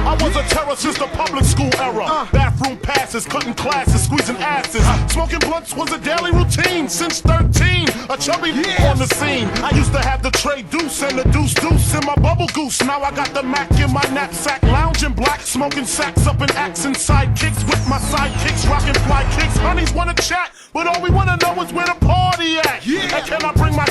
I was a terror since the public school era. Bathroom passes, cutting classes, squeezing asses. Smoking blunts was a daily routine since 13. A chubby on the scene. I used to have the tray deuce and the deuce in my bubble goose. Now I got the Mac in my knapsack, lounging black, smoking sacks up in accent sidekicks with my sidekicks, rocking fly kicks. Honeys wanna chat, but all we wanna know is where the party at. And can I bring my?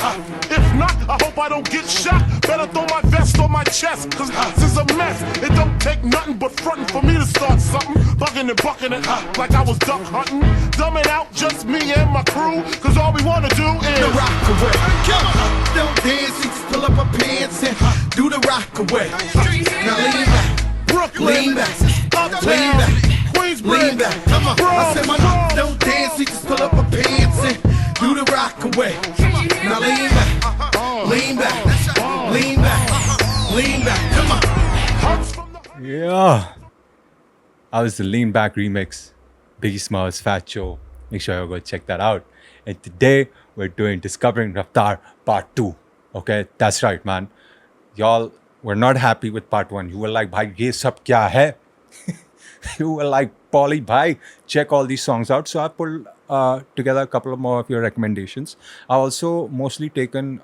If not, I hope I don't get shot. Better throw my vest on my chest, cause this is a mess. It don't take nothing but frontin' for me to start something. Bugging and bucking it like I was duck hunting. Dumbing out just me and my crew, cause all we wanna do is the rock away. Don't dance, you just pull up our pants and do the rock away. Now lean back, Brooklyn, lean back, Uptown, lean back, Queensbridge, lean back. Come on, I said my Bronx. don't dance, you just pull up our pants and do the rock away. Now lean back, lean back, lean back, lean back. Come on. Yeah. That was the Lean Back remix. Biggie Smalls, Fat Joe. Make sure you go check that out. And today we're doing Discovering Raftaar Part 2. Okay, that's right, man. Y'all were not happy with Part 1. You were like, bhai, ye sab kya hai? You were like, Paulie, bhai, check all these songs out. So I pulled together a couple of more of your recommendations. I also mostly taken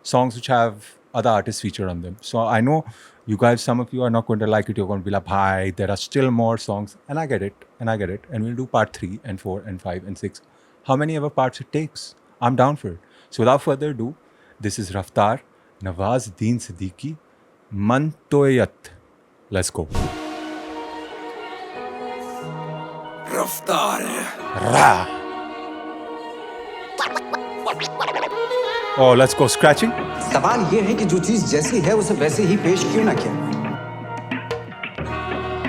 songs which have other artists featured on them. So I know you guys, some of you are not going to like it. You're going to be like, bhai, there are still more songs. And I get it. And we'll do Part 3 and 4 and 5 and 6. How many ever parts it takes. I'm down for it. So without further ado, this is Raftaar, Nawazuddin Siddiqui, Man Toyat. Let's go. Raftaar. Ra. Oh, let's go scratching. सवाल ये है कि जो चीज जैसी है उसे वैसे ही पेश क्यों ना किया।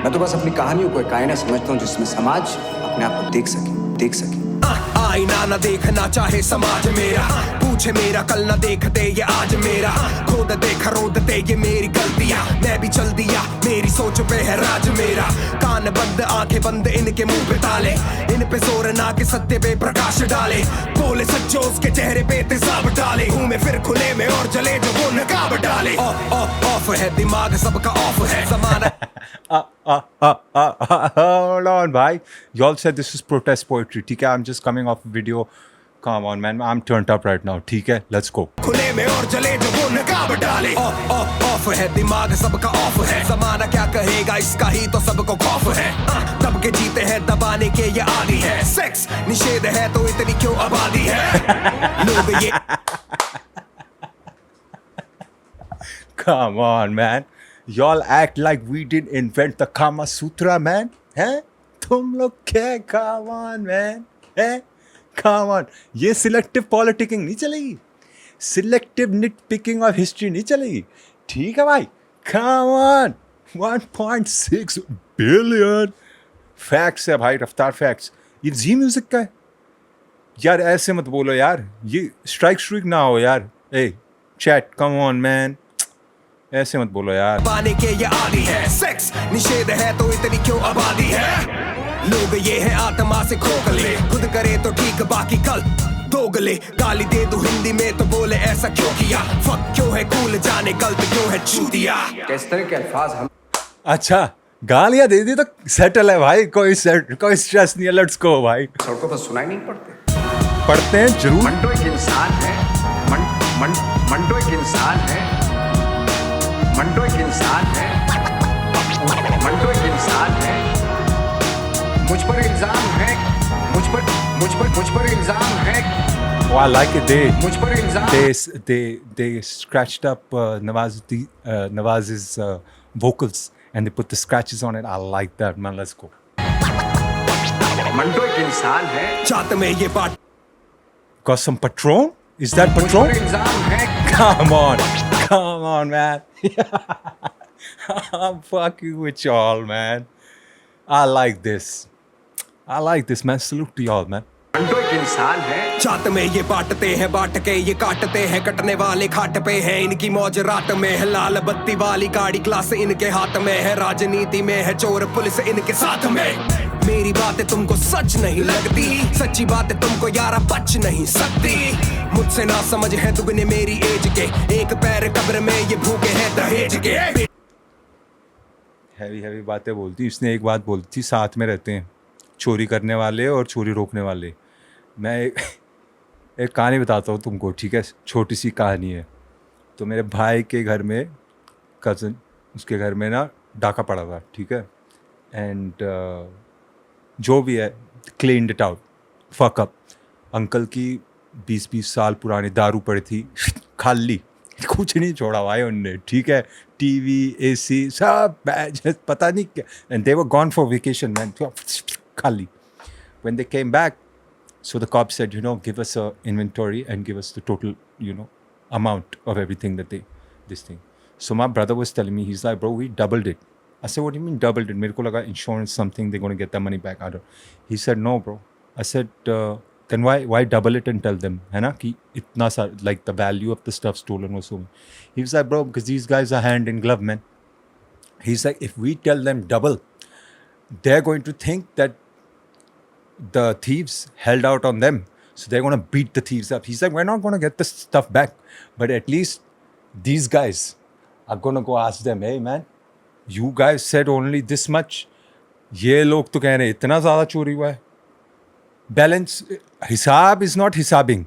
मैं तो बस अपनी कहानियों को एक आईना समझता हूँ जिसमें समाज अपने आप को देख सके। आईना न देखना चाहे समाज मेरा, पूछे मेरा कल न देखते ये आज मेरा, खुद देखा रोदते ये मेरी गलतियां, मैं भी चल दिया मेरी सोच पे है राज मेरा, कान बंद आंखें बंद इनके मुंह पे ताले, इन पे जोर ना के सत्य पे प्रकाश डाले, बोले सच्चो उसके चेहरे पे तेजाब डाले, घूमे फिर खुले में और जले जो वो नकाब डाले, ऑफ है दिमाग सबका ऑफ है जमाना। Hold on, bhai. Y'all said this is protest poetry. ठीक है, I'm just coming off a video. Come on, man. I'm turned up right now. ठीक है, let's go. खुले में और जले जो वो नकाब डाले, ऑफ है दिमाग सबका ऑफ है, जमाना क्या कहेगा इसका ही तो सबको खौफ है, दब के जीते हैं दबाने के ये आदी है, सेक्स निषेध है तो इतनी क्यों आबादी है, लोग ये Come on, man. Y'all act like we didn't invent the Kama Sutra, man. हैं? तुम लोग क्या? Come on, man. हैं? Come on. ये selective politicking नहीं चलेगी. Selective nitpicking of history नहीं चलेगी. ठीक है भाई. Come on. 1.6 billion. Facts है भाई, रफ्तार facts. ये जी म्यूजिक का है. यार ऐसे मत बोलो यार. ये स्ट्राइक ना हो यार. Hey, chat, come on, man. ऐसे मत बोलो यार। पाने के ये आदी है, सेक्स निषेध है तो इतनी क्यों आबादी है, लोग ये है आत्मा से खोखले, खुद करे तो ठीक बाकी कल दोगले, गाली दे दो हिंदी में तो बोले ऐसा क्यों किया, फक क्यों है कूल जाने गलत क्यों है चूतिया। किस तरह के अल्फाज हम अच्छा गालियां दे दी तो सेटल है भाई, कोई स्ट्रेस नहीं है। लेट्स गो भाई। सड़कों पर सुनाई नहीं पड़ते? पढ़ते हैं जरूर। मंटो एक इंसान है, मंटो एक इंसान है, मंटो एक इंसान है, मंटो एक इंसान है, मुझ पर इल्जाम है, मुझ पर इल्जाम है। Oh, I like it. मुझ पर इल्जाम They scratched up Nawaz's vocals and they put the scratches on it. I like that, man. Let's go. Manto एक इंसान है, चाहते में ये बात Got some Patron? Is that मुझ Patron? पर इल्जाम है। Come on, man. I'm fucking with y'all, man. I like this. I like this, man. Salute to y'all, man. Manto एक इंसान है। जात में ये बांटते हैं, बांट के ये काटते हैं, कटने वाले खाट पे हैं, इनकी मौज रात में है, लाल बत्ती वाली गाड़ी क्लास इनके हाथ में है, राजनीति में है चोर पुलिस इनके साथ में। मेरी बातें तुमको सच नहीं लगती, सच्ची बातें तुमको यारा बच नहीं सकती, मुझसे ना समझ है दुगने मेरी एज के, एक पैर कब्र में ये भूखे हैं दहेज के। हैवी बातें बोलती। इसने एक बात बोलती थी, साथ में रहते हैं चोरी करने वाले और चोरी रोकने वाले। मैं एक कहानी बताता हूँ तुमको, ठीक है? छोटी सी कहानी है। तो मेरे भाई के घर में, कज़न, उसके घर में ना डाका पड़ा था, ठीक है? एंड जो भी है, cleaned it out, fuck up. Uncle की 20-20 साल पुरानी दारू पड़ी थी, खाली, कुछ नहीं छोड़ा भाई उनने, ठीक है? टीवी, एसी सब पता नहीं क्या। And they were gone for vacation, man, खाली। When they came back, so the cop said, give us a inventory and give us the total, amount of everything this thing. So my brother was telling me, he's like, bro, we doubled it. I said, what do you mean doubled it? मेरे को लगा insurance something, they're going to get their money back. I don't. He said, no, bro. I said, then why double it and tell them, है ना, कि इतना सा, like the value of the stuff stolen was so much. He was like, bro, because these guys are hand in glove, man. He's like, if we tell them double, they're going to think that the thieves held out on them, so they're going to beat the thieves up. He's like, we're not going to get the stuff back, but at least these guys are going to go ask them, hey man, you guys said only this much, ये लोग तो कह रहे हैं इतना ज़्यादा चोरी हुआ है। Balance, हिसाब is not हिसाबिंग।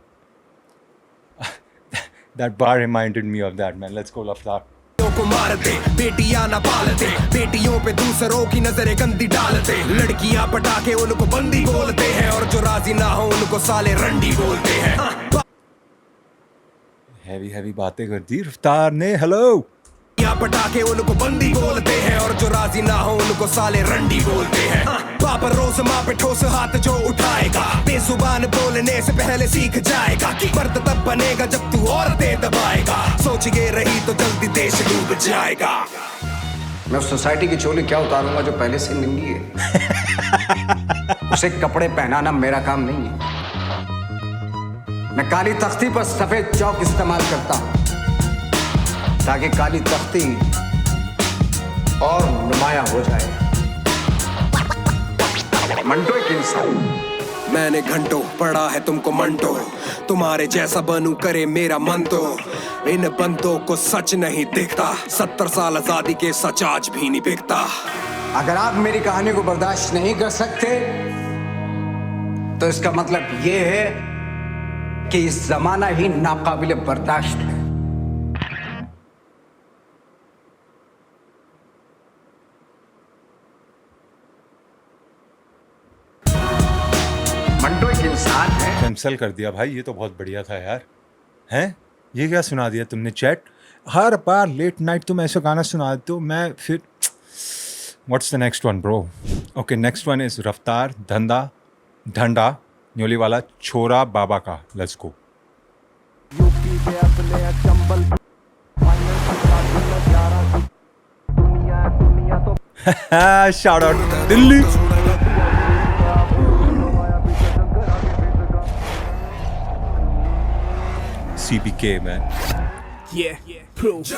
That bar reminded me of that, man. Let's go, Laftar. को मारते, बेटियां ना पालते, बेटियों पे दूसरों की नजरें गंदी डालते, लड़कियां पटाके उनको बंदी बोलते हैं, और जो राजी ना हो उनको साले रंडी बोलते हैं। हैवी बातें कर दी रफ्तार ने। हेलो, पटाके उनको बंदी बोलते हैं, और जो राजी ना हो उनको साले रंडी बोलते हैं। पापा रोज माँ पे ठोस हाथ जो उठाएगा, बेजुबान बोलने से पहले सीख जाएगा कि मर्द तब बनेगा जब तू औरतें दबाएगा, सोच के रही तो जल्दी देश डूब जाएगा। मैं उस सोसाइटी की चोली क्या उतारूंगा जो पहले से नंगी है? उसे कपड़े पहनाना मेरा काम नहीं है। मैं काली तख्ती पर सफेद चौक इस्तेमाल करता हूं ताकि काली तख्ती और नुमाया हो जाए। मंटो एक इंसान। मैंने घंटों पढ़ा है तुमको मंटो, तुम्हारे जैसा बनूं करे मेरा मन तो, इन बंदों को सच नहीं दिखता, 70 साल आजादी के सच आज भी नहीं बिकता। अगर आप मेरी कहानी को बर्दाश्त नहीं कर सकते तो इसका मतलब ये है कि इस जमाना ही नाकाबिले बर्दाश्त है। मंटो एक इंसान है। कैंसल कर दिया भाई, ये तो बहुत बढ़िया था यार। हैं, ये क्या सुना दिया तुमने चैट? हर बार लेट नाइट तुम ऐसा गाना सुना देते हो, मैं फिर what's the next one bro? Okay, next one is रफ्तार धंडा न्योली वाला छोरा बाबा का। Let's go. Shout out Delhi. CBK, man. Yeah, proof.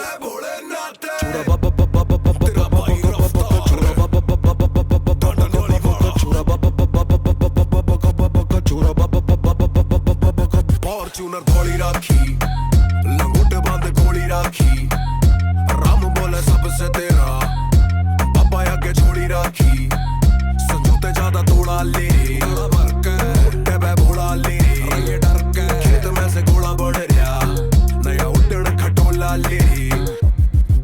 Fortuner थोड़ी राखी, लंगोटे बांधे गोली राखी, राम बोले सबसे तेरा, बाबा आगे छोड़ी राखी, संजूते ज्यादा तोड़ा ले, उठे बे भोला ले, खेत में से गोला बढ़ रहा, नया उठन खटोला ले,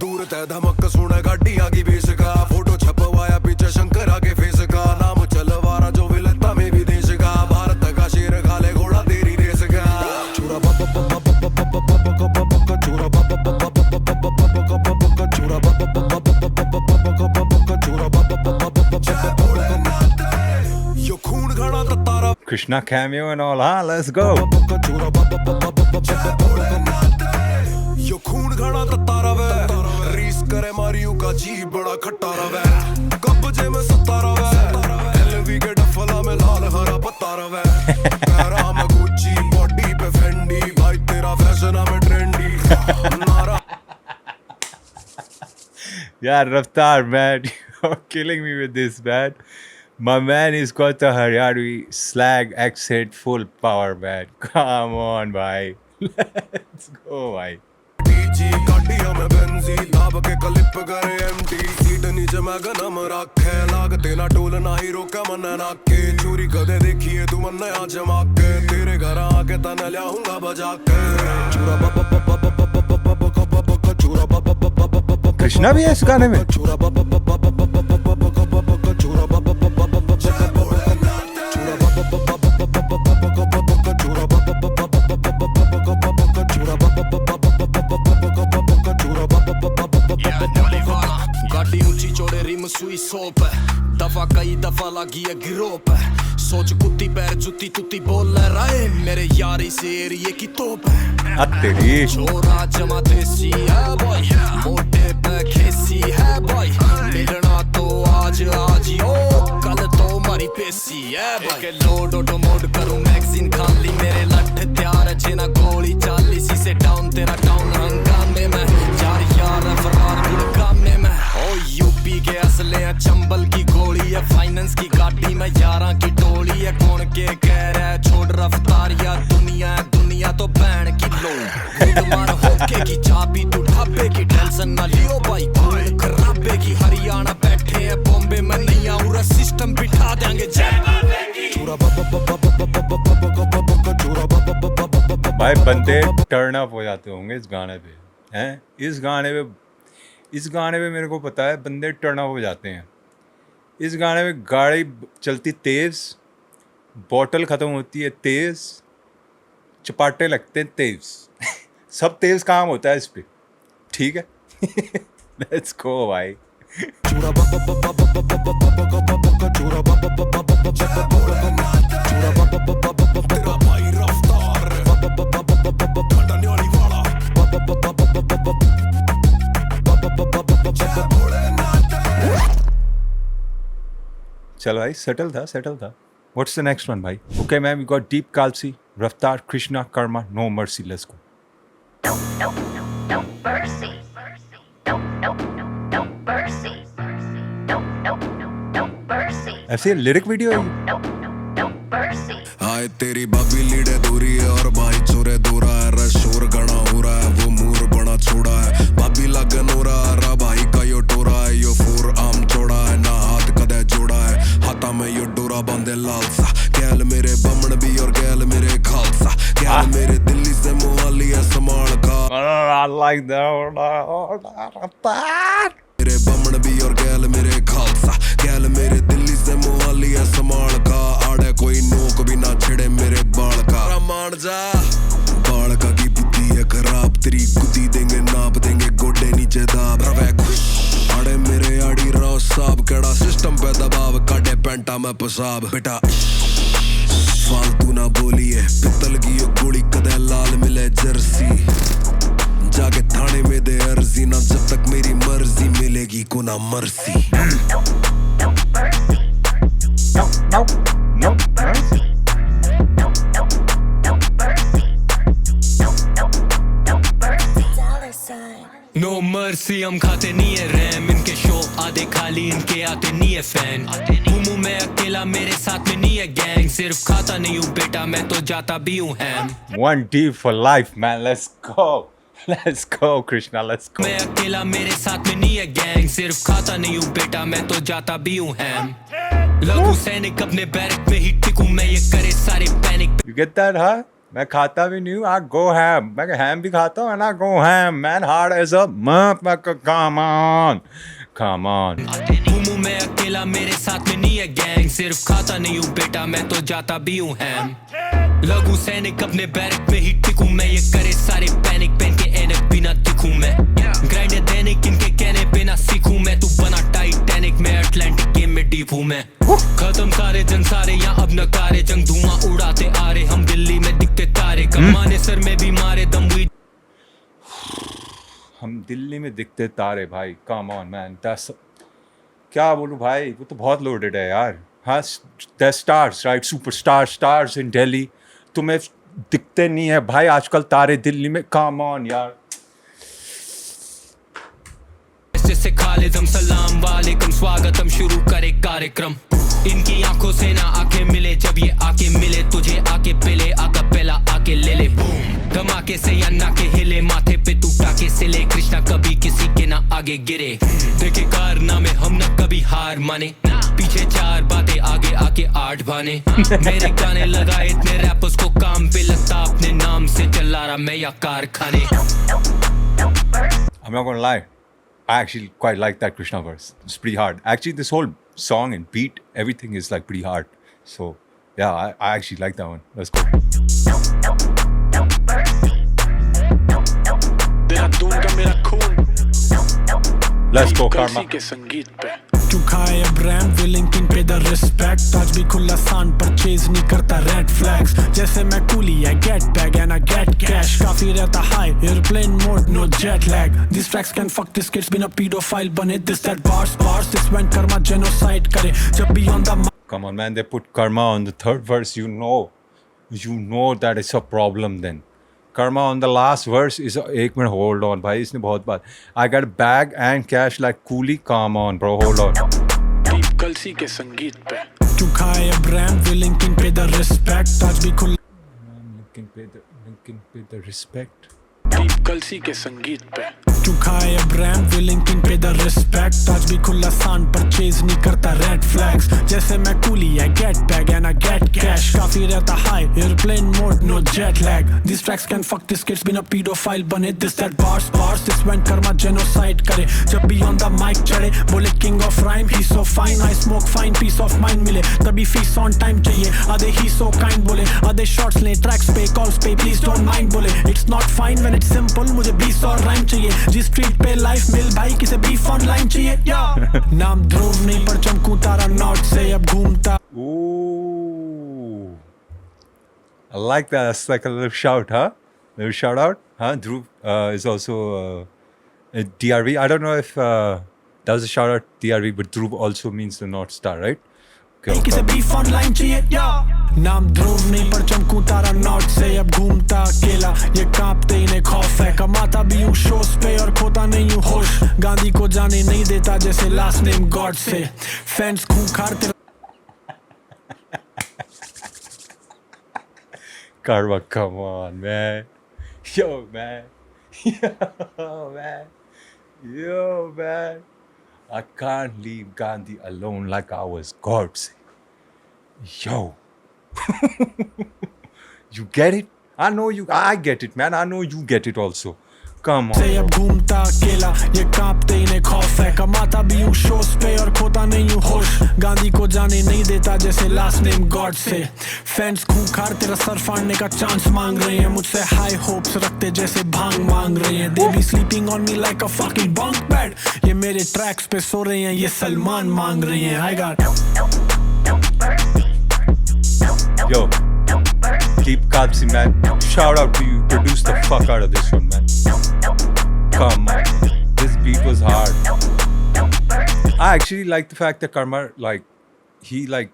दूर ते धमक सुने गाड़ी आगे बेस का, फोटो छपवाया पीछे शंकर आगे फेस का, नाम चलवारा जो विलता में भी देश का, भारत का शेर खाले घोड़ा तेरी रेस का, चूरा यो खून घड़ा तारा Krishna cameo and all, huh? Let's go. यो खून घड़ा तारा वे रीस करे मारियो का जी बड़ा खट्टा रवे कब्जे में सत्ता रवे एलवी के डफला में लाल हरा पत्ता रवे पैरा में गुच्ची बॉडी पे फेंडी भाई तेरा फैशन में ट्रेंडी नारा Yeah, Raftar, man, you're killing me with this, man. My man has got the Haryari slang accent full power, man. Come on, bhai. Let's go, bhai. DG गाड़ियां में Benji दाब के clip करे MT seat नीचे मैं गनम रखे लागते ना टोल ना ही रोका मन नाके चोरी कदे देखिए तू मन आ जमा के तेरे घर आके तने लाऊंगा बजा के चूरा चूरा कृष्णा भी है इस गाने में? चूरा गाड़ी ऊंची चौड़े रिम सुई सोप है दफा कई दफा लगी है गिरोप है सोच कुत्ती पैर जुत्ती तुत्ती बोल रहा है मेरे यार इस एरिए की तोप है तेरी छोरा जमा देसी है बॉय मोटे पे खेसी है बॉय मिलना तो आज ओ कल तो मारी पेसी है बॉय लोड ऑटो मोड करूं मैगजीन खाली मेरे लठ तैयार है ना गोली चाली सी से डाउन तेरा टाउन हंगामे में यार फरार गुड़गामे में ओ यूपी के असले हैं चंबल की गोली है फाइनेंस की गाड़ी में 11 की टोली है कौन के कह रहा है छोड़ रफ्तार या दुनिया तो बैन की लो मार होके की चाबी तू ढाबे की टेंशन ना लियो भाई खून खराबे की हरियाणा बैठे हैं बॉम्बे में नहीं आऊंगा सिस्टम बिठा देंगे भाई बंदे टर्न अप हो जाते होंगे इस गाने पे हैं इस गाने पे मेरे को पता है बंदे टर्न अप हो जाते हैं इस गाने में गाड़ी चलती तेज बॉटल ख़त्म होती है तेज चपाटे लगते हैं तेज सब तेज काम होता है इस पे ठीक है लेट्स गो भाई चल भाई सेटल था व्हाट्स द नेक्स्ट वन भाई okay ma'am we got Deep Kalsi Raftaar Krishna karma no mercy let's go No mercy. No mercy. No mercy. ऐसे लिरिक वीडियो है No mercy. हाय तेरी बाबी लीडे दूरी है और भाई चोरे दूरा है शोर गणा हो रहा है वो मूर बड़ा छोड़ा है बाबी लगन हो रहा है भाई का यो टोरा है यो फोर आम चौड़ा है ना हाथ कदे जोड़ा है हाथा में यो डोरा बांधे लाल सा गैल मेरे बमन भी और गैल मेरे खालसा गैल मेरे दिल्ली से मोहाली है समाल का I like that मेरे बमन भी और गैल मेरे खालसा गैल मेरे दिल्ली से मोहाली है समाल का आड़े कोई नोक भी ना छिड़े मेरे बाल का मान जा बाल का की बुद्धि है खराब तेरी गुद्दी देंगे नाप देंगे गोडे नीचे दाब रवे खुश आड़े मेरे आड़ी राव साहब केड़ा सिस्टम पे दबाव काटे पेंटा में पसाब बेटा फालतू ना बोलिए पित्तल की यो गोली कदे लाल मिले जर्सी जाके थाने में दे अर्जी ना जब तक मेरी मर्जी मिलेगी को ना mercy No mercy. No mercy. No mercy. No mercy. No mercy हम खाते नहीं है रैम इनके शो आधे खाली इनके आते नहीं है फैन मुंह में अकेला मेरे साथ में नहीं है गैंग सिर्फ खाता नहीं हूँ बेटा मैं तो जाता भी हूँ हैम one deep for life man let's go Krishna let's go मैं अकेला मेरे साथ में नहीं है गैंग सिर्फ खाता नहीं हूँ बेटा मैं तो जाता भी हूँ हैम लघु सैनिक अपने बैरक में ही टिकूं मैं ये करे सारे panic you get that huh मैं खाता भी नहीं हूँ I go ham मैं ham भी खाता हूँ and I go ham man hard as a motherfucker come on मुंह में अकेला मेरे साथ में नहीं है गैंग सिर्फ खाता नहीं हूँ बेटा मैं तो जाता भी हूँ हैम लघु सैनिक अपने बैरक में ही टिकूं मैं ये करे सारे पैनिक पहन के एनक बिना दिखूं मैं ग्राइंड दैनिक इनके कहने पे ना सीखूं मैं तू बना टाइटैनिक में अटलांटिक गेम में डीप हूं मैं खत्म सारे जन सारे यहाँ अब नकारे जंग धुआं उड़ाते आ रहे हम दिल्ली में दिखते तारे कमाने सर में भी मारे दम हुई हम दिल्ली में दिखते तारे भाई come on man that's क्या बोलूँ भाई, वो तो बहुत लोडेड है यार. हाँ, the stars right, super stars इन दिल्ली. तुम्हें दिखते नहीं है भाई आजकल तारे दिल्ली में. कम ऑन यार. से खालिदम सलाम वालेकुम स्वागतम शुरू करे कार्यक्रम. इनकी आंखों से ना आके मिले, जब ये आके मिले तुझे आके पिले, आका पहला आके ले ले. धमाके से या नाके हिले, माथे पे तू टाके से ले. कृष्णा कभी किसी के ना आगे गिरे, देखे कारनामे हम ना कभी हार माने. पीछे 4 बातें आगे आके 8 भाने. मेरे गाने लगाए इतने रैपर्स को काम पे, लगता अपने नाम से चला रहा मैं या कारखाने. I'm not gonna lie, I actually quite like that Krishna verse. It's pretty hard. Actually, this whole song and beat, everything is like pretty hard. So yeah, I actually like that one. Let's go. Dehradun का मेरा खून Let's go, Kalsi Karma. के संगीत पे चुकाए brand भी linking पे the respect. आज भी खुला सान परचेज नहीं करता रेड फ्लैग्स. जैसे मैं कूली है get bag and I get cash. काफी रहता high airplane mode no jet lag. This tracks can fuck this kids been a paedophile बने. This that bars this went karma genocide करे. जब भी on the Come on, man. They put Karma on the 3rd verse. You know that it's a problem then. Karma on the last verse is एक minute hold on भाई, इसने बहुत बात. I got a bag and cash like coolie. Come on, bro. Hold on. दीप कलसी के संगीत पे चुकाए brand भी लिंकिंग पे द रिस्पेक्ट. आज भी खुला Lincoln pay the respect. दीप कलसी के संगीत पे चुकाए ब्रांड भी लिंकिंग पे द रिस्पेक्ट. आज भी खुला सान परचेज नहीं करता रेड फ्लैग्स. जैसे मैं कूली है get bag and I get cash. काफी रहता high airplane mode no jet lag. This tracks can fuck this kids been a paedophile बने. This that bars this went karma genocide करे. जब भी ऑन द माइक चढ़े बोले king of rhyme. He so fine I smoke fine peace of mind मिले. तभी fees on time चाहिए. आधे ही सो काइंड बोले. आधे शॉट्स ले ट्रैक्स पे कॉल्स पे प्लीज डोंट माइंड बोले. It's not fine when it's simple. मुझे 20 और राइम चाहिए. जिस स्ट्रीट पे लाइफ मिल भाई किसे बीफ ऑनलाइन चाहिए. नाम ध्रुव नहीं पर चमकू तारा नॉर्थ से अब घूमता. Ooh. I like that. That's like a little shout, huh? Little shout out, huh? Dhruv is also a DRV. I don't know if that was a shout out DRV, but Dhruv also means the North Star, right? Okay, किसे beef online चाहिए. नाम ध्रुव नहीं पर चमकू तारा north से अब घूमता अकेला. ये कांपते इन्हें खौफ है. कमाता भी हूँ शोज पे और खोता नहीं हूँ होश. गांधी को जाने नहीं देता जैसे लास्ट नेम गॉड से. फैंस खूंखार तेरा Karma, come on, man. Yo, man. Yo, man. I can't leave Gandhi alone like I was God's. Yo. You get it? I get it, man. I know you get it also. Come से on. अब घूमता अकेला. ये कांपते इन्हें खौफ है. कमाता भी हूँ शोज पे और खोता नहीं हूँ होश. गांधी को जाने नहीं देता जैसे लास्ट नेम गॉड से. फैंस खूंखार तेरा सर फाड़ने का चांस मांग रहे हैं. मुझसे हाई होप्स रखते जैसे भांग मांग रहे हैं. दे B sleeping on me like a fucking bunk bed. ये मेरे ट्रैक्स पे सो रहे हैं. ये सलमान मांग रहे हैं. I got Yo. Keep Kapsi, man. Shout out to you. Produce the fuck out of this one, man. Come on. This beat was hard. I actually like the fact that Karma, like, he, like,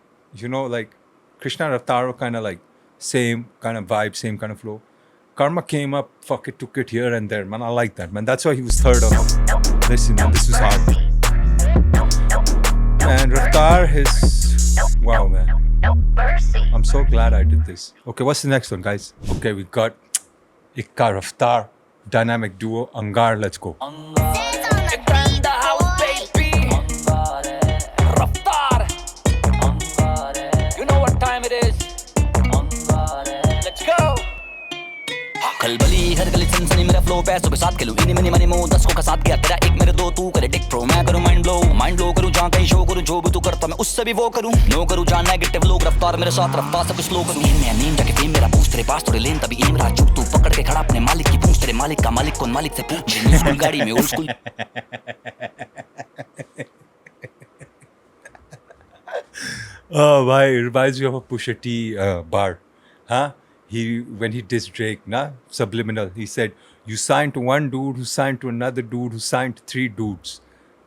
like, Krishna Raftaro kind of, like, same kind of vibe, same kind of flow. Karma came up, fuck it, took it here and there, man. I like that, man. That's why he was 3rd on. Listen, man, this was hard. And Raftar, wow, man. I'm so glad I did this. Okay, what's the next one, guys? Okay, we got Ikka Raftar, dynamic duo, Angar. Let's go. खलबली हर गली सनसनी मेरा flow पैसों के साथ खेलूं इन्हीं money money मो 10 को का साथ गया तेरा एक मेरे दो तू करे डिक प्रो मैं करूं माइंड ब्लो करूं जहां कहीं शो करूं जो भी तू करता मैं उससे भी वो करूं नो करूं जहां नेगेटिव लोग रफ्तार मेरे साथ रफ्तार सब स्लो करूं नीम जाके फेम मेरा पूछ तेरे पास थोड़े लेन तभी एम रहा चुप तू पकड़ के खड़ा अपने मालिक की पूछ तेरे मालिक का मालिक कौन मालिक से पूछ न्यू स्कूल गाड़ी में old school Oh, bhai, it reminds me of a Pusha T bar. Huh? When he dissed Drake, subliminal, he said, you signed to one dude who signed to another dude who signed to 3 dudes.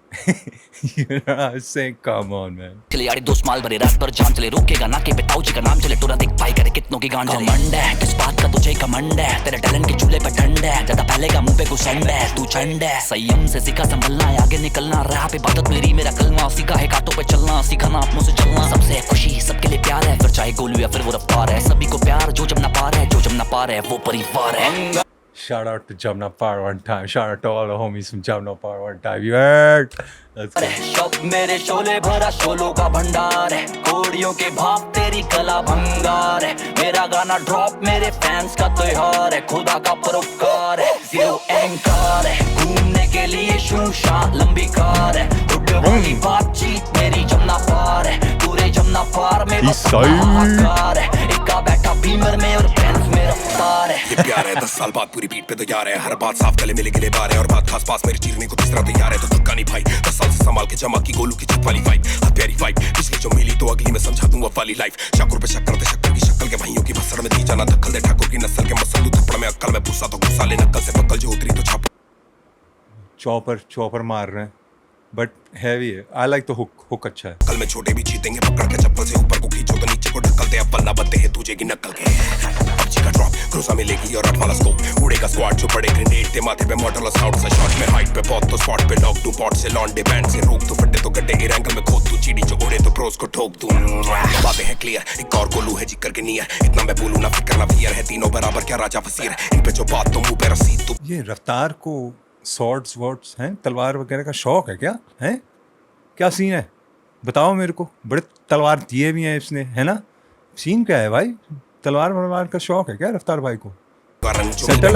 You know what I'm saying? Come on, man. चले यारी दो small भरे रात भर जान चले रोकेगा ना के पे ताऊ जी का नाम चले टोरा देख पाई करे कितनों की गांड चले कमंड है किस बात का तुझे कमंड है तेरे टैलेंट के चूल्हे पे ठंड है ज्यादा पहले का मुंह पे घुसंड है तू चंड है संयम से सीखा संभलना है आगे निकलना रहा पे बात मेरी मेरा कलमा सीखा है कांटों पे चलना सीखा ना अपनों से चलना सबसे खुशी सबके लिए प्यार है फिर चाहे गोलू या फिर वो रफ्तार है सभी को प्यार जो जब ना पार है जो जब ना पार है वो परिवार है Shout out to Jamna Par one time. Shout out to all the homies from Jamna Par one time. You heard? Let's go. शब मेरे शोले भरा शोलों का भंडार है कोड़ियों के भाव तेरी कला भंगार है मेरा गाना ड्रॉप मेरे फैंस का त्योहार है खुदा का परोपकार है जीरो एंकार है घूमने के लिए शूशा लंबी कार है उड़ने वाली बातचीत मेरी जमना पार है पूरे जमना पार में बस हाहाकार है इक्का बैठा बीमर में और फैंस में रफ्तार है ये प्यार है 10 साल बाद पूरी बीट पे तैयार है हर बात साफ गले मिले गिले बार है और बात खास पास मेरी चीरने को तीसरा तैयार है तो धक्का नहीं भाई 10 साल से संभाल के जमा की गोलू की छत वाली वाइब हर प्यारी वाइब पिछली जो मिली तो अगली में समझा दूंगा वाली लाइफ शाकुर पे शक्कर दे शक्कर की शक्ल के भाइयों की भसड़ में दी जाना धक्कल दे ठाकुर की नस्ल के मसल दू थप्पड़ में अक्कल में भूसा तो गुस्सा ले नक्कल से पकल जो उतरी तो छाप चॉपर मार रहे हैं बट हैवी है आई लाइक द हुक अच्छा है कल में छोटे भी जीतेंगे पकड़ के चप्पल से ऊपर को खींचो तो नीचे को ढकलते अव्वल ना बनते हैं तुझे की नकल के पबजी का ड्रॉप क्रूजा मिलेगी और 8 वाला स्कोप उड़ेगा स्क्वाड जो बड़े ग्रेनेड थे माथे पे मॉडल साउंड से शॉट में हाइट पे पॉट तो स्पॉट पे लॉक टू पॉट से लॉन्डे बैंड से रोक तो फटे तो गड्ढे के एंगल में खोद तू चीड़ी जो उड़े तो प्रोस को ठोक तू बातें हैं क्लियर एक और गोलू है जिक्र के नियर इतना मैं बोलूं ना फिक्र ना फियर है तीनों बराबर क्या राजा वजीर इन पे जो बात तो मुंह पे रसीद तू ये रफ्तार को स्वॉर्ड्स हैं तलवार वगैरह का शौक है क्या है क्या सीन है बताओ मेरे को बड़े तलवार दिए भी हैं इसने है ना सीन क्या है भाई तलवार का शौक है क्या रफ्तार भाई को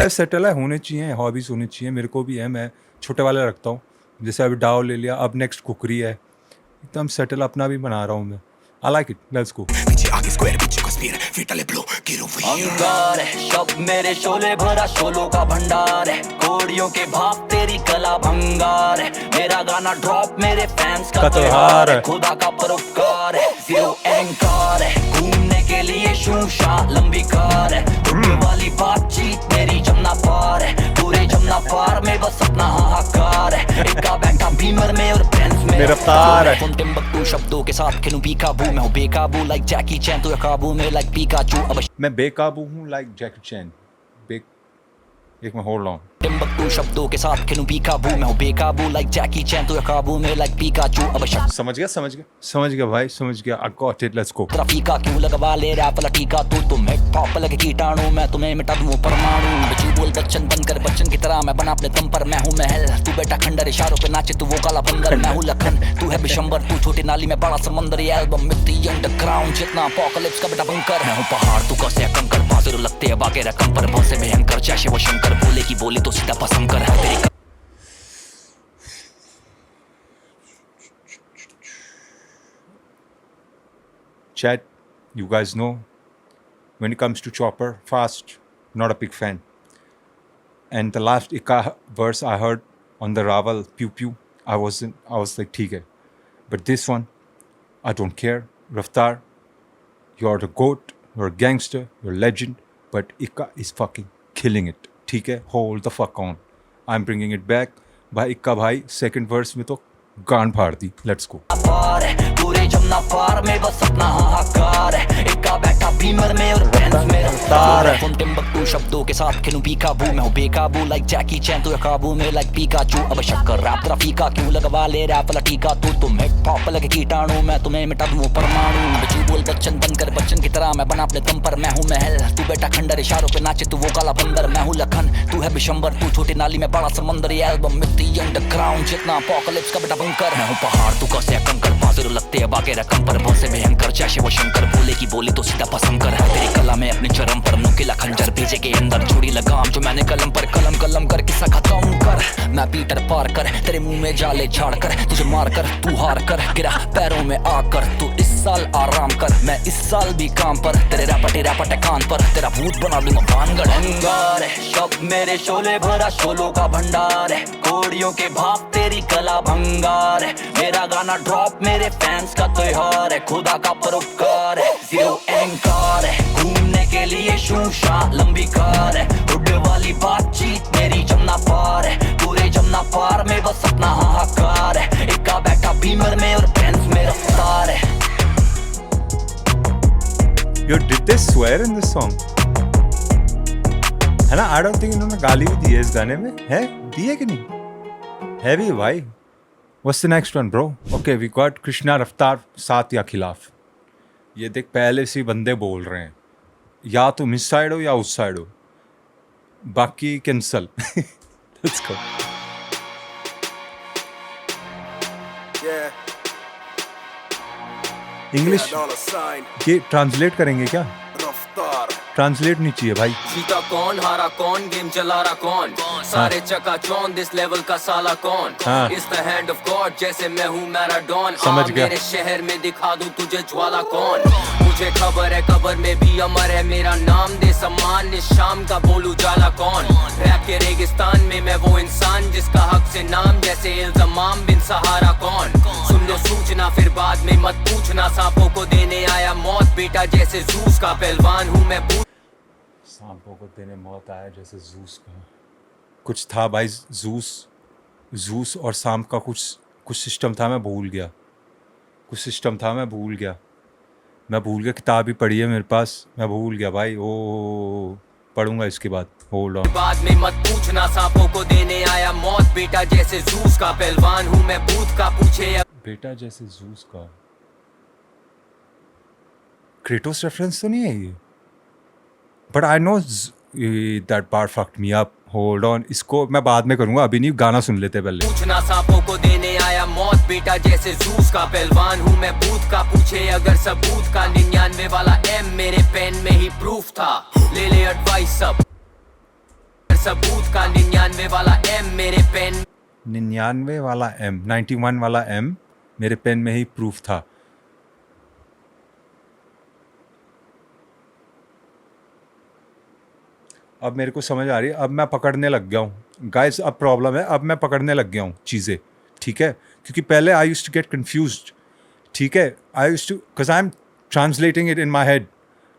सेटल है होने चाहिए हॉबीज होनी चाहिए मेरे को भी है मैं छोटे वाले रखता हूँ जैसे अभी डाव ले लिया अब नेक्स्ट कुकरी है एकदम सेटल अपना भी बना रहा हूँ मैं I like it let's go पीछे आगे स्क्वायर पीछे का स्फीयर फेटल ब्लो गिरो अंगार है शब मेरे शोले भरा शोलों का भंडार है कोड़ियों के भाव तेरी कला भंगार है मेरा गाना ड्रॉप मेरे फैंस का त्योहार है खुदा का परोपकार है जीरो एंकार है घूमने के लिए शूशा लंबी कार है उड़ने वाली बातचीत मेरी जमना पार है पूरे जमना पार में बस अपना हाहाकार है इक्का बैठा बीमर में और फैंस में रफ्तार है टिम्बकटू शब्दों के साथ खेलूं बेकाबू मैं हूं बेकाबू लाइक जैकी चैन तू काबू में लाइक पिकाचू अब मैं बेकाबू हूँ लाइक जैकी चैन एक में होल्ड ऑन टिम्बकटू शब्दों के साथ खेलूं बेकाबू मैं हूं बेकाबू लाइक जैकी चैन तू काबू में लाइक पिकाचू अब समझ गया भाई समझ गया I got it let's go फीका क्यों लगवा ले रैप वाला टीका तू तुम हिप हॉप लगे कीटाणु मैं तुम्हें मिटा दूं परमाणु बच्ची बोल बच्चन बनकर बच्चन की तरह मैं बना अपने दम पर मैं हूं महल तू बेटा खंडर इशारों पे नाचे तू वो काला बंदर मैं हूं लखन तू है बिशंबर तू छोटी नाली में बड़ा समंदर ये एल्बम मिट्टी अंडरग्राउंड जितना अपोकलिप्स का बेटा बंकर मैं हूं पहाड़ तू कैसे कंकर बाजू लगते हैं बागे रकम पर बहुत से भयंकर जैसे वो शंकर बोले की बोली तो सीधा पसंद कर तेरी Chat, you guys know, when it comes to Chopper, Fast, not a big fan. And the last Ika verse I heard on the Raval Pew Pew, I was like, ठीक है. But this one, I don't care. Raftar, you're the GOAT, you're a gangster, you're a legend, but Ika is fucking killing it. ठीक है, hold the fuck on. I'm bringing it back. भाई इक्का भाई second verse में तो गान फाड़ दी. Let's go. पूरे जमना पार में बस अपना हाहाकार है इक्का बैठा बीमर में और फैंस में रफ्तार है टिम्बकटू शब्दों के साथ खेलूं बेकाबू मैं हूं बेकाबू लाइक जैकी चैन तू काबू में लाइक पिकाचू अब शक्कर रैप तेरा फीका क्यों लगवा ले रैप वाला टीका तू तुम हिप हॉप लगे कीटाणु मैं तुम्हें मिटा दूं परमाणु बच्ची बोल बच्चन बनकर बच्चन की तरह मैं बना अपने दम पर मैं हूं महल तू बेटा खंडर इशारों पे नाचे तू वो काला बंदर मैं हूं लखन तू है बिशंबर तू छोटी नाली में बड़ा समंदर ये एल्बम मिट्टी अंडरग्राउंड जितना अपोकलिप्स का बेटा बंकर मैं हूं पहाड़ तू कैसे कंकर बाजू लगते हैं बागे रकम पर बहुत से भयंकर जैसे वो शंकर बोले की बोली तो सीधा पसंद कर तेरी कला में अपने चरम पर नुकीला खंजर भेजे के अंदर जोड़ी लगाम जो मैंने कलम पर कलम कर किस्सा खत्म कर मैं पीटर पार कर तेरे मुंह में जाले झाड़ कर तुझे मार कर तू हार कर गिरा पैरों में आकर तू इस साल आराम कर मैं इस साल भी काम पर तेरे रपटे कान पर तेरा भूत बना दूंगा भानगढ़ अंगार है शब मेरे शोले भरा शोलों का भंडार है कोड़ियों के भाव तेरी कला भंगार है मेरा गाना ड्रॉप मेरे फैंस का त्योहार है खुदा का परोपकार है जीरो एंकार है घूमने के लिए शूशा लंबी कार है उड़ने वाली बातचीत मेरी जमना पार है पूरे जमना ना पार में बस अपना हाहाकार है इक्का बैठा बीमर में और बेंज में रफ्तार है Yo, did they swear in this song? है ना? I don't think इन्होंने गाली भी दी है इस गाने में. है? दी है कि नहीं? है भी भाई. What's the next one, bro? Okay, we got Krishna Raftar साथ या खिलाफ. ये देख पहले से ही बंदे बोल रहे हैं. या तुम इस साइड हो या उस साइड हो. बाकी cancel. Let's go. Yeah, English $sign, ये ट्रांसलेट करेंगे क्या? रफ्तार. ट्रांसलेट नहीं चाहिए भाई. जीता कौन हारा कौन गेम चला रहा कौन सारे चकाचौंध इस लेवल का साला कौन हाँ. इस द हैंड ऑफ गॉड जैसे मैं हूँ मैराडोन समझ गया. मेरे शहर में दिखा दूं तुझे ज्वाला कौन मुझे खबर है कबर में भी अमर है मेरा नाम दे सम्मान इस शाम का बोलू जाला कौन रैप के रेगिस्तान में मैं वो इंसान जिसका हक से नाम जैसे इल्जामाम बिन सहारा कौन सुन लो सूचना फिर बाद में मत पूछना सांपों को देने आया मौत बेटा जैसे जूस का पहलवान हूँ मैं सांपों को देने मौत आया जैसे जूस का कुछ था भाई. जूस और सांप का कुछ सिस्टम था. मैं भूल गया. कुछ सिस्टम था मैं भूल गया. किताब ही पढ़ी है मेरे पास. मैं भूल गया भाई. ओ पढ़ूंगा इसके बाद. Hold on. बाद में मत पूछना सांपों को देने आया मौत बेटा जैसे जूस का पहलवान हूँ मैं भूत का पूछे बेटा जैसे जूस का. क्रेटोस रेफरेंस तो नहीं है ये. But I know that part fucked me up. Hold on. इसको मैं बाद में करूंगा. अभी नहीं. गाना सुन लेते पहले. पूछना सांपों को देने आया मौत बेटा जैसे जूस का पहलवान हूँ मैं भूत का पूछे अगर सबूत का 99 वाला एम मेरे पेन में ही प्रूफ था ले एडवाइस सब सबूत का 99 वाला एम मेरे पेन 99 वाला एम 91 वाला एम मेरे पेन में ही प्रूफ था. अब मेरे को समझ आ रही है. अब मैं पकड़ने लग गया हूँ गाइस. अब प्रॉब्लम है. अब मैं पकड़ने लग गया हूँ चीज़ें. ठीक है. क्योंकि पहले I used to get confused. ठीक है. I used to because I am translating it in my head.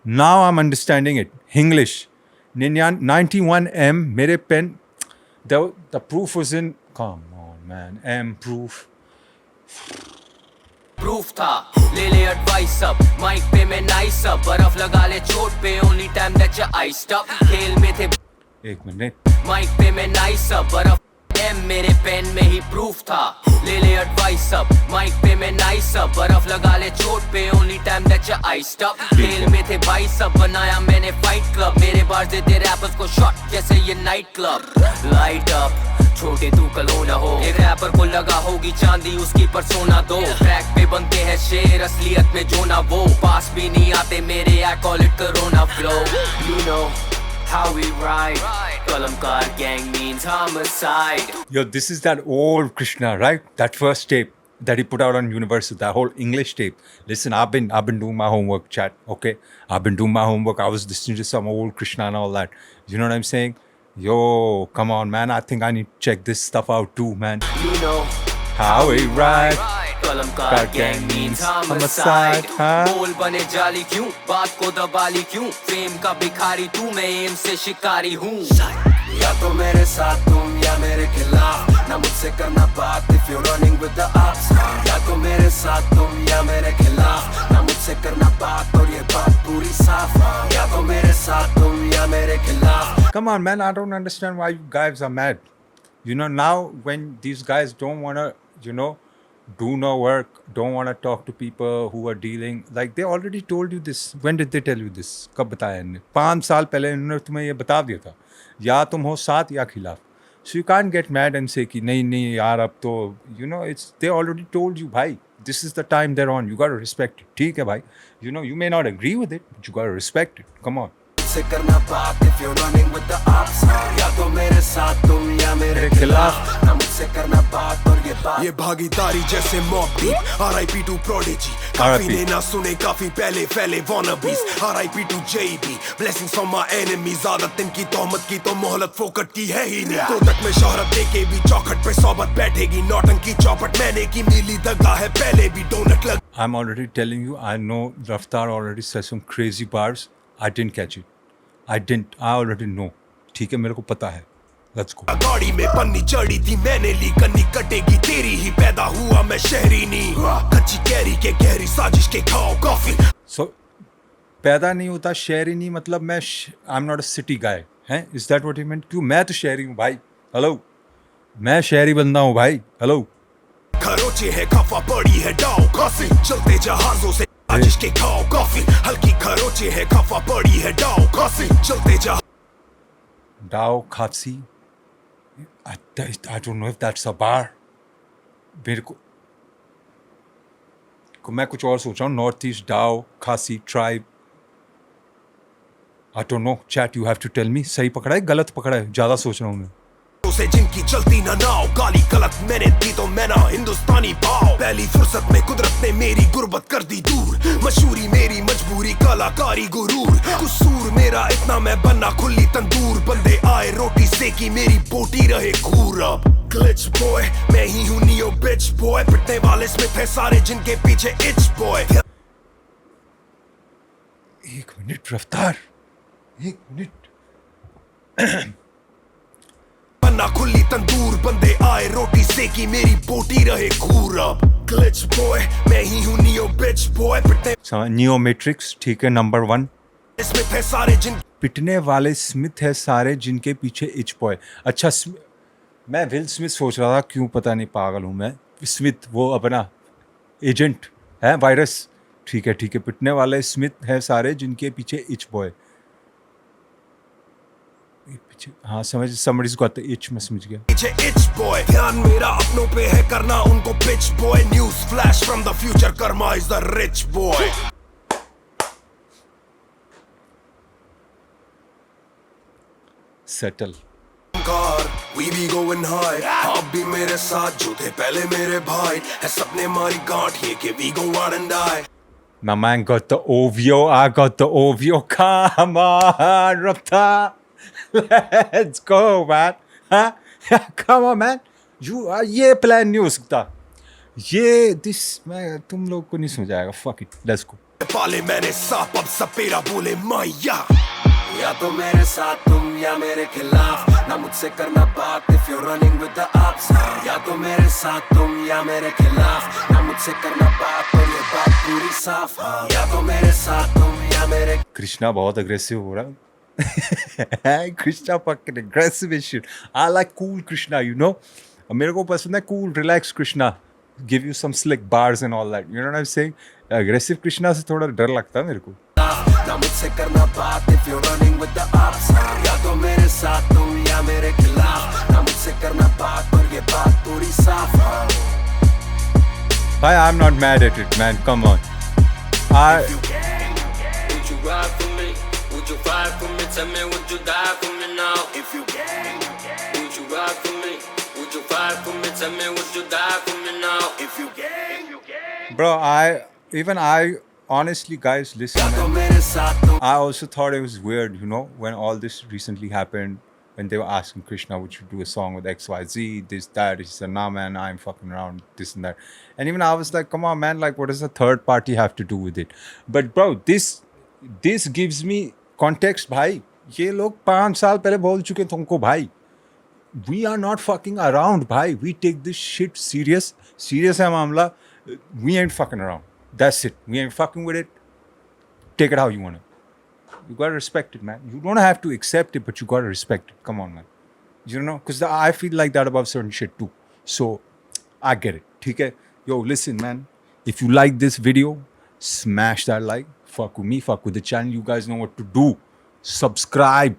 Now I am understanding it. English 91 एम मेरे pen the proof was in come on man एम प्रूफ प्रूफ था ले advice सब mic पे मैं नाइस सब बर्फ लगा ले चोट पे only time that you iced up खेल में थे 1 मिनट. माइक पे मैं नाइस सब बर्फ एम मेरे पेन में ही प्रूफ था ले एडवाइस सब माइक पे मैं नाइस सब बर्फ लगा ले चोट पे only time that you iced up खेल में थे भाई सब बनाया मैंने फाइट क्लब मेरे बार देते रैपर्स को शॉट जैसे ये नाइट क्लब लाइट अप छोटे तू कलोना हो एक रैपर को लगा होगी चांदी उसकी परसोना दो ट्रैक पे बनते हैं शेर असलियत में जो ना वो पास भी नहीं आते मेरे I call it corona flow you know how we ride Kalamkar gang means homicide Yo, this is that old Krishna, right? That first tape that he put out on Universal, that whole English tape. Listen, I've been doing my homework, chat. Okay, I've been doing my homework. I was listening to some old Krishna and all that. You know what I'm saying? Yo, come on, man. I think I need to check this stuff out too, man. you know How we ride. Kalamkar gang means homicide बोल बने जाली क्यों बात को दबाली क्यों fame का भिखारी तू मैं एम से शिकारी हूँ या तो मेरे साथ तुम या मेरे खिलाफ ना मुझसे करना बात if you're running with the ops या तो मेरे साथ तुम या मेरे खिलाफ ना मुझसे करना बात और ये बात पूरी साफ या तो मेरे साथ तुम या मेरे खिलाफ. Come on, man. I don't understand why you guys are mad. You know, now when these guys don't want to, you know, do no work, don't want to talk to people who are dealing, like they already told you this. When did they tell you this? कब बताया इन्होंने? 5 साल पहले इन्होंने तुम्हें ये बता दिया था. या तुम हो साथ या खिलाफ. So you can't get mad and say कि नहीं यार अब तो, you know, it's they already told you भाई. This is the time they're on. You got to respect it. ठीक है भाई. You know, you may not agree with it, but you got to respect it. Come on. मुझसे करना बात if you're running with the ops या तो मेरे साथ तुम या मेरे खिलाफ ना मुझसे करना बात और ये भागीदारी जैसे Mobb Deep RIP to Prodigy काफी ने ना सुने काफी पहले फैले wannabes RIP to JB blessings from my enemies आदत इनकी तोहमत की तो मोहलत फोकट की है ही नहीं कोटक में शोहरत देके भी चौखट पे सोबत बैठेगी नौटंकी चौपट मैंने की मिली दगा है पहले भी डोनट लग. I'm already telling you, I know Raftar already said some crazy bars. I didn't catch it. I already know. ठीक है मेरे को पता है. Let's go. गाड़ी में पन्नी चढ़ी थी मैंने ली कन्नी कटेगी तेरी ही पैदा हुआ मैं शहरी नहीं कच्ची कैरी के गहरी साजिश के खाओ कॉफी सो पैदा नहीं होता शहरी नहीं मतलब मैं I am not a city guy हैं, is that what you meant? क्यों, मैं तो शहरी हूँ भाई, हेलो, मैं शहरी बंदा हूँ भाई, हेलो। खरोचे है खफा पड़ी है डाओ काफी चलते जहाजों से साजिश के खाओ कॉफी हल्की खरोचे है खफा पड़ी है डाओ काफी चलते जहाज डाओ खासी, I don't know if that's a bar. मेरे को मैं कुछ और सोच रहा हूँ, नॉर्थ ईस्ट डाओ खासी tribe, I don't know, chat you have to tell me, सही पकड़ा है गलत पकड़ा है, ज़्यादा सोच रहा हूँ मैं। से जिनकी चलती ना नाव गाली गलत मैंने दी तो मैं ना हिंदुस्तानी भाव पहली फुर्सत में कुदरत ने मेरी गुर्बत कर दी दूर मशहूरी मेरी मजबूरी कलाकारी गुरूर कसूर मेरा इतना मैं बनना खुली तंदूर बंदे आए रोटी सेकी मेरी बोटी रहे खूर अब ग्लिच बॉय मैं ही हूँ नियो बिच बॉय पिटने वाले स्मिथ है सारे जिनके पीछे इच बॉय। 1 मिनट रफ्तार, 1 मिनट। बनना खुली तंदूर बंदे आए रोटी सेकी मेरी बोटी रहे खूर अब ग्लिच बॉय मैं ही हूँ नियो बिच बॉय पिटने नियो मैट्रिक्स, ठीक है, नंबर 1। स्मिथ है सारे जिन पिटने वाले स्मिथ है सारे जिनके पीछे इच बॉय। अच्छा, मैं विल स्मिथ सोच रहा था, क्यों पता नहीं, पागल हूँ मैं। स्मिथ वो अपना एजेंट है, वायरस, ठीक है ठीक है। पिटने वाले स्मिथ है सारे जिनके पीछे इच बॉय, हाँ समझ, समझ को आता इच, मैं समझ गया। पीछे इच बॉय ध्यान मेरा अपनों पे है करना उनको pitch boy news flash from the future karma is the rich boy. सेटल कार वी बी गोइंग हाई आप भी मेरे साथ जो थे पहले मेरे भाई है सबने मारी गांठ ये के we go out and die. My man got the OVO, I got the OVO, come on Raftar, let's go man, huh? Come on man, ये प्लान नहीं हो सकता, ये मैं तुम लोग को नहीं समझ आएगा, fuck it, let's go। पाले मैंने सांप अब सपेरा बोले माया या तो मेरे साथ तुम या मेरे खिलाफ ना मुझसे करना बात if you're running with the ops या तो मेरे साथ तुम या मेरे खिलाफ ना मुझसे करना बात और ये बात पूरी साफ या तो मेरे साथ तुम या मेरे। कृष्णा बहुत अग्रेसिव हो रहा है Krishna fucking aggressive as shit, I like cool Krishna, you know, मेरे को पसंद है cool relaxed Krishna, give you some slick bars and all that, you know what I'm saying। aggressive Krishna से थोड़ा डर लगता है मेरे को। ना मुझसे करना बात if you're running with the ops या तो मेरे साथ तुम या मेरे खिलाफ ना मुझसे करना बात और ये बात पूरी साफ। Bhai, I'm not mad at it man, come on। Would you ride for me? Would you ride for me? Tell me, would you die for me now? If you Would you ride for me? Would you ride for me? Tell me, would you die for me now? if you bro, I honestly guys listen या तो man, मेरे साथ तुम I also thought it was weird, you know, when all this recently happened, when they were asking Krishna, would you do a song with XYZ, this, that, he said, nah man, I'm fucking around, this and that. And even I was like, come on man, like what does a third party have to do with it? But bro, this gives me context, bhai. ये लोग 5 साल पहले बोल चुके तुमको भाई, we are not fucking around भाई, we take this shit serious है मामला, we ain't fucking around, that's it, we ain't fucking with it, take it how you want it, you gotta respect it man, you don't have to accept it but you gotta respect it, come on man, you know, because I feel like that about certain shit too, so I get it, ठीक है। Yo listen man, if you like this video, smash that like, fuck with me, fuck with the channel, you guys know what to do, subscribe,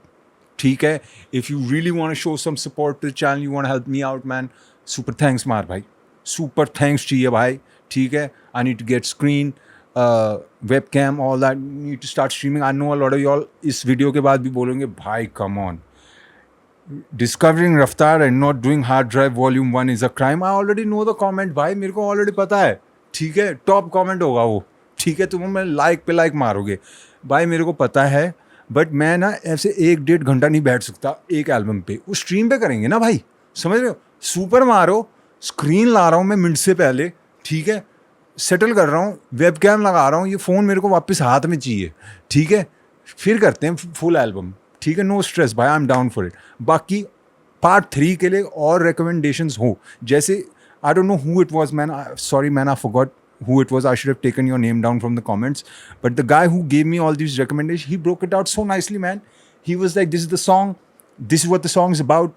ठीक है। If you really want to show some support to the channel, you want to help me out man, super thanks मार भाई, super thanks चाहिए भाई, ठीक है। I need to get screen, webcam, all that, need to start streaming। I know a lot of y'all इस video के बाद भी बोलेंगे भाई come on, discovering Raftar and not doing hard drive volume 1 is a crime। I already know the comment भाई, मेरे को already पता है, ठीक है, टॉप कमेंट होगा वो, ठीक है, तुम मैं लाइक पे लाइक मारोगे भाई, मेरे को पता है, बट मैं ना ऐसे 1-1.5 घंटा नहीं बैठ सकता एक एल्बम पे, उस स्ट्रीम पे करेंगे ना भाई, समझ रहे हो। सुपर मारो, स्क्रीन ला रहा हूँ मैं मिनट से पहले, ठीक है, सेटल कर रहा हूँ, वेबकैम लगा रहा हूँ, ये फ़ोन मेरे को वापस हाथ में चाहिए, ठीक है, फिर करते हैं फुल एल्बम, ठीक है, नो स्ट्रेस भाई, I am down for it. बाकी पार्ट 3 के लिए और recommendations हो, जैसे I don't know who it was, man. Sorry, man, I forgot who it was. I should have taken your name down from the comments. But the guy who gave me all these recommendations, he broke it out so nicely, man. He was like, this is the song, this is what the song is about,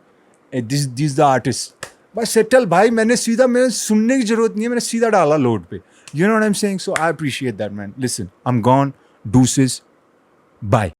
and this is the artist. But settle, भाई मैंने सुनने की जरूरत नहीं है, मैंने सीधा डाला लोड पे. You know what I'm saying? So I appreciate that, man. Listen, I'm gone. Deuces. Bye.